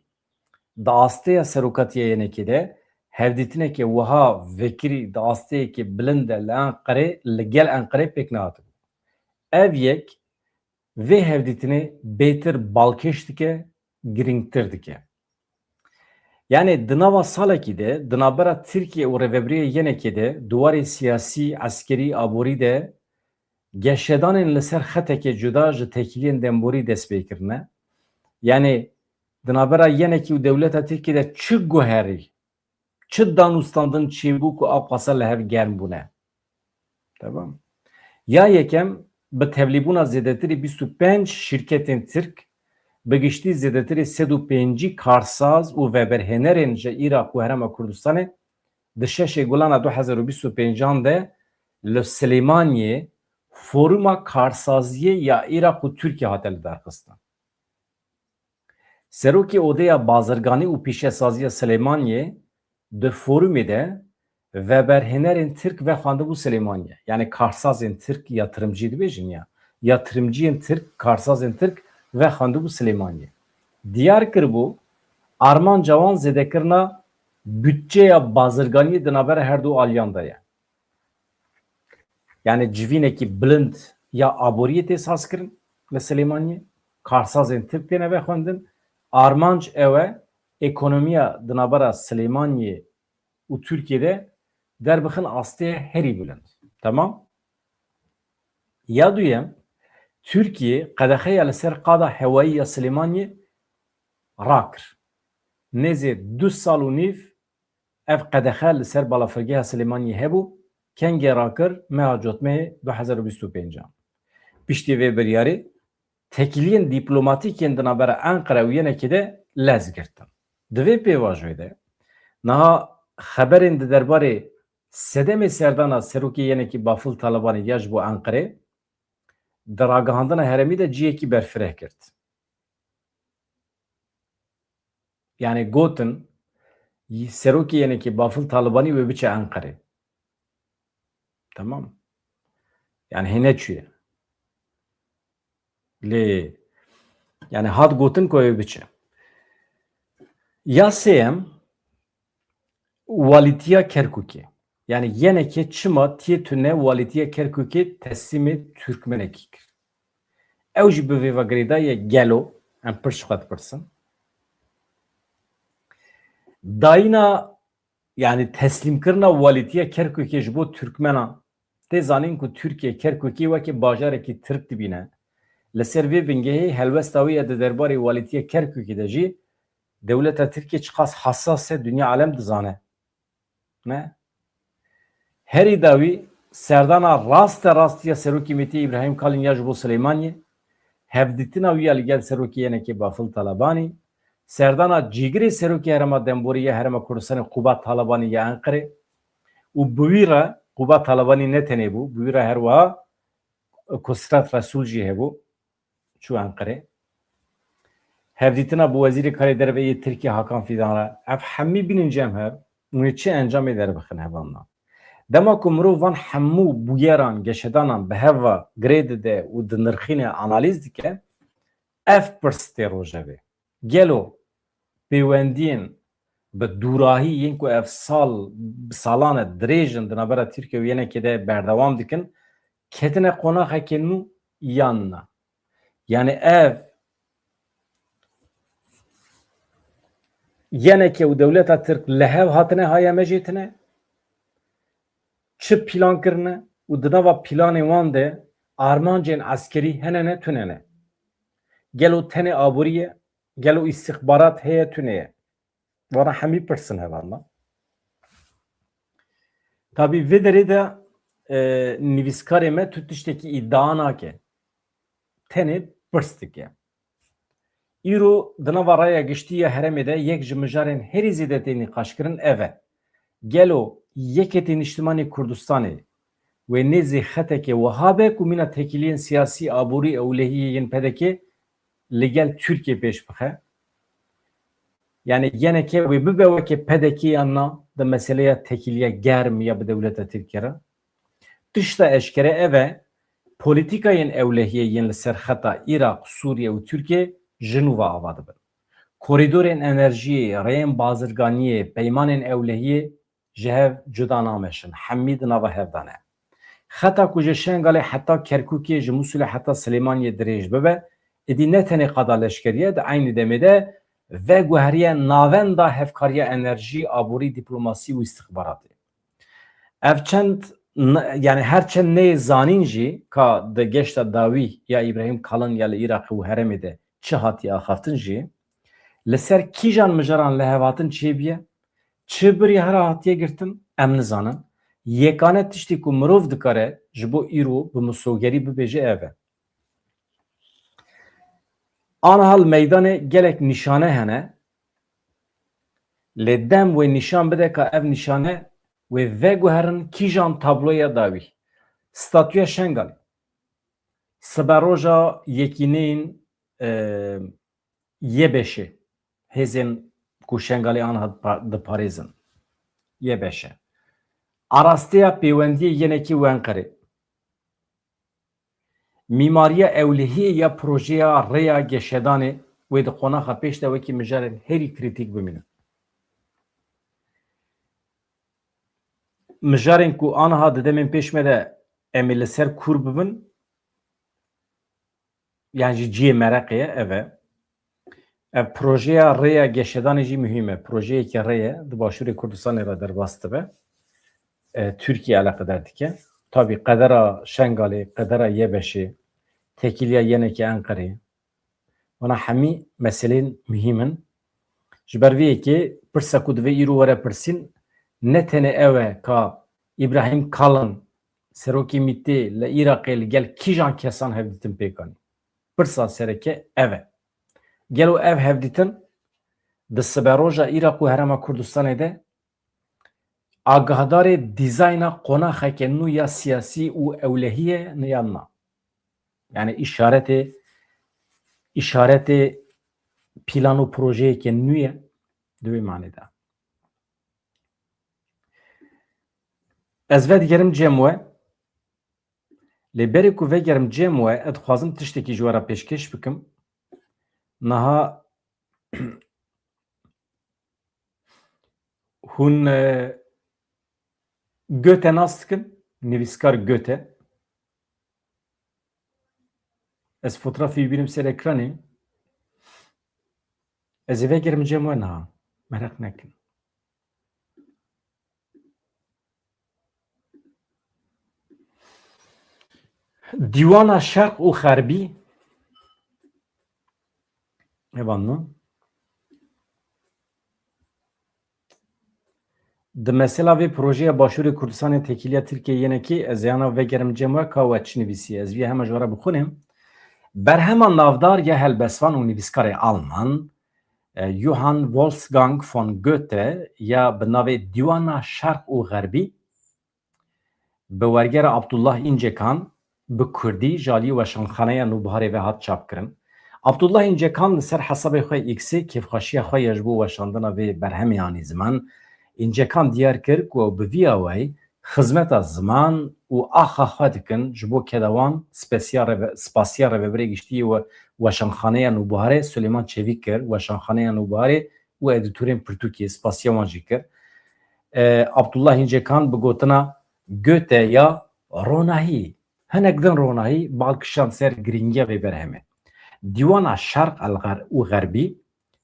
di asteya seroketiya yenekê de hevdîtinekê wiha vekirî di asteyekê bilind de li Enqerê li gel Enqerê pêk nehatibû. Ev yek vê hevdîtinê bêtir balkêş dike, girîngtir dike. Yani dınava salaki de, dınabara Türkiye û Rêveberiya Yenekê de, duwarê siyasî, eskerî, aborî de geşedanên li ser xetekê cuda ji tekiliyên demborî dest pê kirine. Yani dinabera Yenekî û dewleta Tirkiye de çi guherî, çi danûstandin çêbû ku ew qasa li hev germ bûne. Tamam. Ya yekem bi tevlîbûna zêdetirî 25 şirketên Tirk bi giştî zêdetirî 105 karsaz û veberhenerên ji Iraq û Herêma Kurdistanê di şeşê gulana 2025 de li Silêmaniyê Foruma Karsaziyê ya Iraq û Tirkiye hate li derxistin. Serokê Odeya Bazirganî û Pêşesaziya Silêmaniyê di forumê de veberhenerên Tirk ve xwandibû Silêmaniyê. Yani karsazên Tirk yatırımcı dibêjin ya. Yatırımcıyên Tirk, karsazên Tirk ve xwandibû Silêmaniyê. Diyar kirbû arman cawan zêdekirina bütçeya bazirganiyê di navbera her du aliyan de ye. Yani civînekî bilind ya aboriyê tê saz kirin li Silêmaniyê, karsazên Tirk têne vexwendin, armanc ew e ekonomiya di navbera Silêmaniyê û Tirkiyeyê derbixin astê herî bilind. Tamam? Ya duyem, Türkiye qedexeya li ser qada hewayî ya Silêmaniyê rakir. Nêzê 2 sal û nîv ev qedexe li ser balafirgeha Silêmaniyê hebû, kengê rakir meha cotmeyê 2025. Piştî vê biryarê tekiliyên dîplomatîkên di navbera Enqere û Yenekê de lez girtin. Di vê pêvajiyê de niha xeberên di derbarê sedemê serdana Serokê Yenekî Bafıl Talibanê ya ji bo Enqerê di ragihandina herêmî de ciyekî berfireh kirt. Yani gotin Serokê Yenekî Bafıl Talibanî wê biçe Enqerê. Tamam. Yani hene çûye. Lê yani hat gotin ku ew biçe. Ya sêyem walîtiya Kerkûkê. Yani Yenekê çima tiye tune walîtiya Kerkûkê teslimê Türkmenekî kir. Ew jî bi vê vegirêdayê gelo em pir ji xwe dipirsin. Dayîna yani teslimkirina walîtiya Kerkûkê ji bo Türkmenan tê zanîn ku Tirkiye Kerkûkê wekî bajarekî Tirk dibîne. Li ser vê bingehê helwesta wî ya di derbarê walîtiya Kerkûkê de jî dewleta Tirkiye çiqas hesas e dünya alem dizane. Ne? Herî dawî serdana rastiya Serokê Metî İbrahim Kalîn ya ji bo Silêmaniyê, hevdîtina wî ya li gel Serokê Yenekê Bafıl Talibanî, serdana cîgirê Serokê Herêma Demborî ya Herêma Kurdistanê Quba Talibanî ya Enqerê û bi wî re Quba Talibanî ne tenê bû, bi wî re her wiha Kusret Resul jî hebû çû Enqerê. Hevdîtina bi Wezîrê Karê Derve Tirkiye Hakan Fidan re ev hemî bînin cem hev û çi encamê derbixin hevanna. Dema ku mirov van hemû bûyeran geşedanan bi heva girê dide û di nirxînê analîz dike, ev pirsîtê rojevê. Gelo pêwendiyên bi dûrahî yên ku ev sal bi salan e dirêjin di navbera Tirkiye û Yenekê de berdewam dikin, ketine qonaxekê nû yan na. Yani ev Yenekê û dewleta Tirk li hev hatine haya mejêtine, çi plan kirine û di nava planê wan de armancên eskerî hene ne tune ne. Gelo tenê aborî ye, gelo îstixbarat heye tune ye. Vana hemî pirsin hevanna. Tabî vê derê de nivîskarê me tu tiştekî îdia nake. Tenê pirs dike. Îro di nava raya giştî ya herêmê de yek ji mijarên herî zêdetê nîqaşkirin ev e. Gelo yeketê Niştimanê Kurdistanê wê nêzê xetekê wiha be ku mîna tekiliyên siyasî aborî ewlehiyê yên pedekê li gel Tirkiye pêş bixe. Yani Yenekê wê bibe wekî pedekî yan na di meseleya tekiliya germ ya bi dewleta Tirkiye re. Tişta eşkere ev e polîtikayên ewlehiyê yên li ser xeta Iraq, Sûriye û Tirkiye ji nû ve ava dibin. Koridorên enerjiyê, rêyên bazirganiyê, peymanên ewlehiyê ji hev cuda nameşin. Hemî di nava hev de ne. Xeta ku ji Şengalê heta Kerkûkê ji Musulê heta Silêmaniyê dirêj bibe, êdî ne tenê qada leşkeriye di aynî demê de ve guheriye navenda hevkariya enerji, aburi, diplomasi û istihbaratê. Ev çend yani her çend nê zanîn jî ka di geşta dawî ya İbrahim Kalın ya li Iraqê û Herêmê de çi hatiye axaftin jî li ser kîjan mijaran li hevatin çêbiye çi birî hera hatiye girtin em nizanin. Yekane tiştî ku mirov dikare ji bo îro bi misogerî bibêje ev e. Anihal meydanê gelek nîşane hene lê dem wê nîşan bide ka ev nîşane wê veguherin kîjan tabloya dawî. Statüya Şengalê siberoja yekîneyên Yê5'ê hêzên ku Şengalê an diparêzin Yê5'e. Arastiya pêwendiyê yenekî Wenqerê. Mîmariya ewlehiyê ya projeya rêya geşedanê wê di qonaxa pêş de wekî mijarên herî krîtîk bimînin. Mijarên ku aniha di demên pêş me de em ê li ser kûr bibin yan jî ciyê mereqê ye ev e. Ev projeya rêya geşedanê jî mühim e. Projeyekî rê ye di Başûrê Kurdistanê re derbas dibe. Türkiye alaqedar dike. Tabii qedera Şengalê, qedera Yê5'ê, tekiliya yenekî Enqerê. Wana hemî meselên mühîmin. Ji ber vê yekê pirsa ku divê îro were pirsîn ne tenê ew e ka İbrahim Kalın serokê Mîtê li Iraqê li gel kîjan kesan hevdîtin pêkanî. Pirsa sereke ev e. Gelo ev hevdîtin di siberoja Iraq û Herêma Kurdistanê de agahdarê dîzayna qonaxeke nû ya siyasî û ewlehiyê niyan na. Yani işaretê plan û projeyeke nû ye di vê manê de. Ez vedigerim cem we lê berê ku vegerim cem we ez dixwazim tiştekî ji we re pêşkêş bikim. Niha hûn Goethe nas dikin, nivîskar Goethe. Ez fotoğrafı bînim ser ekranê. Ez ê vegerim cem we niha. Merak nekin. Dîwana Şerq û Xerbî evan di mesela vê projeya Başûrê Kurdistanê tekiliya Tirkiye yenekî ez yana vegerim cem we ka we çi nivîsiye. Ez vê hema ji we re bixwînim. Berhema navdar ya helbestvan û nivîskarê Alman Johann Wolfgang von Goethe ya bi navê Dîwana Şerq û Xerbî bi wergera Abdullah İncekan bi Kurdî ji aliyê weşanxaneya Nûbiharê ve hat çapkirin. Abdullah İncekan li ser hesabê xwe X'ê kêfxweşiya xwe ye ji bo weşandina vê berhemê anî ziman. İncekan diyar kir ku bi vîya wê xizmeta ziman û axa xwe dikin ji bo kedewan spasiya rêveberê giştî û weşanxaneya Nûbiharê Suleyman Çevîk kir, weşanxaneya Nûbiharê û editörên Pirtûkê spasiya wan jî kir. Abdullah İncekan bi gotina Goethe ya ronahî hinek din ronahî balkişan ser giringiya vê berhemê. Dîwana Şerq û Xerbî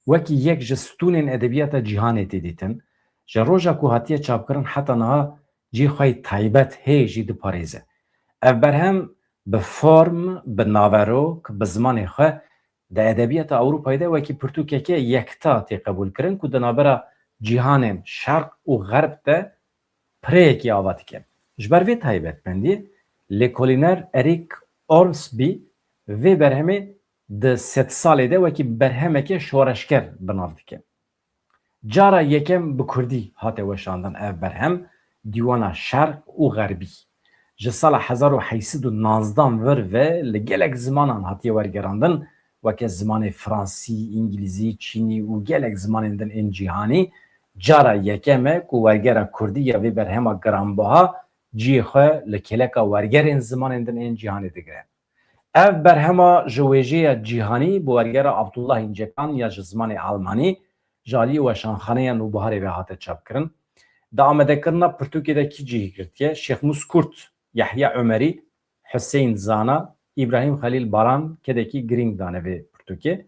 wekî yek ji stûnên edebiyata cîhanê tê dîtin. Ji roja ku hatiye çapkirin heta niha cî xwe taybet hê jî diparêze. Ev berhem bi form, bi naverok, bi zimanê xwe di edebiyata Ewropayê de wekî pirtûkeke yekta tê qebûl kirin ku di navbera cîhanên Şerq û Xerb de pireyekî ava dike. Ji ber vê taybetmendî lêkolîner Erik Ormsby vê berhemê di sed salê de wekî berhemeke şoreşker binav dike. Cara yekem bi Kurdî hate weşandin ev berhem Dîwana Şerq û Xerbî. Ji sala 1819 vir ve li gelek zimanan hatiye wergerandin weke zimanê Fransî, İngilîzî, Çînî û gelek zimanên din ên cîhanî cara yekem e ku wergera Kurdî ya vê berhema giranbiha ciyê xwe li keleka wergerên zimanên din ên cîhanê digire. Ev berhema ji wêjeya cîhanî bi wergera Abdullah İncekan ya ji zimanê Almanî ji aliyê weşanxaneya Nûbiharê ve hate çapkirin. Di amedekirina Pirtûkê de kî cihî girtiye? Şêxmûs Kurt, Yahya Ömerî, Hüseyin Zana, İbrahim Halil Baran kedekî giring dane vê Pirtûkê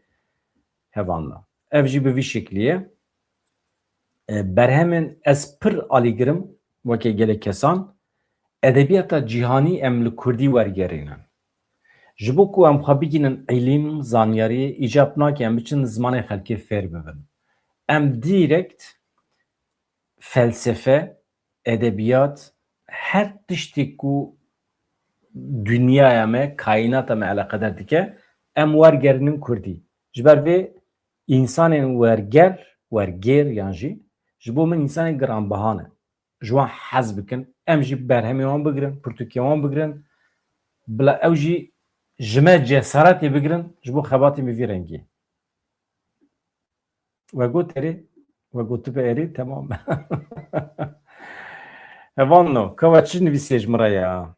hevanla. ev jî bi vî şeklî ye. Berhemên ez pir alîgirim wekî gelek kesan edebiyata cîhanî em li Kurdî wergerînin. Ji bo ku em xwe bigînin îlim, zanyarî îcab nake em biçin zimanê xelkê fêr bibin. Em direkt felsefe, edebiyat, her tiştê ku dünyaya me, kainata me alaqedar dike em wergerinin Kurdî. Ji ber vê însanên wergêr yan jî ji bo min însanên giranbiha ne. Ji wan hez bikin, em jî berhemê wan bigirin, pirtûkê wan bigirin, bila ew jî ji me cesaretê bigirin ji bo xebatê me vî rengî. Vegot erê, vegotibe erê temam. Hevano, keva çi nivîsê ji min re ya?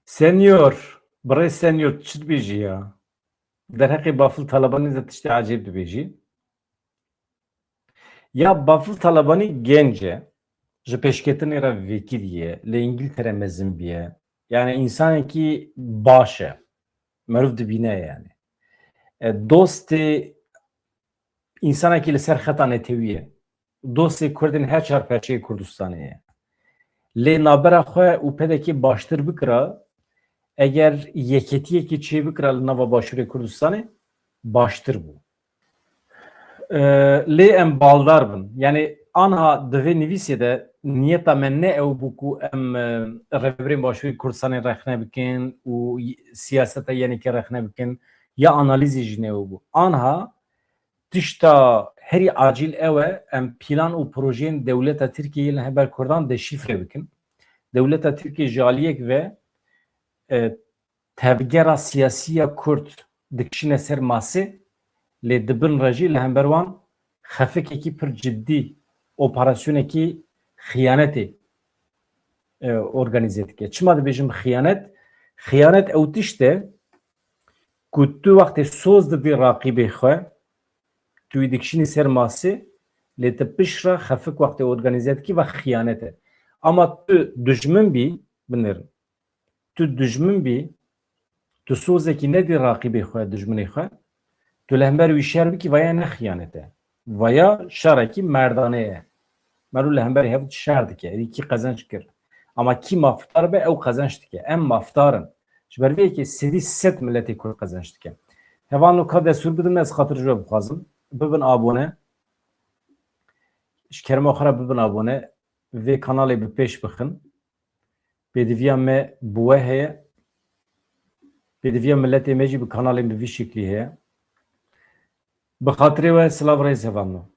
Senyor, birê senyor çi dibêjî ya? Derheqê Bafıl Talebanî de tiştê ecêb dibêjî. Ya Bafıl Talebanî genc e, ji pêşketinê re vekîl ye, li İngîltere mezin bûye. Yani însanekî baş e. Meriv dibîne yani. Dostê însanekî li ser xeta netewî ye. Dostê Kurdên her çar perçeyê Kurdistanê ye. Lê navbera xwe û pedekî baştir bikira, eger yeketiyekî çê bikira li nava Başûrê Kurdistanê baştir bû. Lê em baldar bin. Yani anha divê nivîsê de niyeta me ne ew bû ku em rêberên Başûrê Kurdistanê rexne bikin û siyaseta yenekê rexne bikin ya analîzê jî ne ew bû. Anha tişta herî acîl ew e em pîlan û projeyên dewleta Tirkiyeyê li heber Kurdan deşîfre bikin. Dewleta Tirkiye ji aliyek ve tevgera siyasî ya Kurd dikişîne ser masê lê dibin re jî li hember wan xefekekî pir ciddî operasyonekî xıyanetê organize dike. Çima dibêjim xıyanet? Xıyanet ew tişt e ku tu wextê soz didî raqîbê xwe tu yê dikişînî ser masê lê tu piştre xefik wextê organize dikî ve xıyanet e. Ama tu dijmin bî binêrin. Tu dijmin bî tu sozekî nedî raqîbê xwe dijminê xwe tu li hember wî şer bikî veya ne xıyanet e. Veya şerekî merdane ye. Merû li hemberî hev şer dike. Êdî kî qezenç kir. Ama kî mafdar be ew qezenç dike. Em mafdarin. Ji ber vê yekê sedî sed milletê Kurd qezenç dike. Hevan ka destûr bidin ez xatir ji we bixwazim. Bibin abone. Ji kerema xwe re bibin abone. Vê kanalê bi pêş bixin. Pêdiviya me bi we heye. Pêdiviya milletê me jî bi kanalê bi vî şeklî heye. Bi xatirê we silav rêz hevan.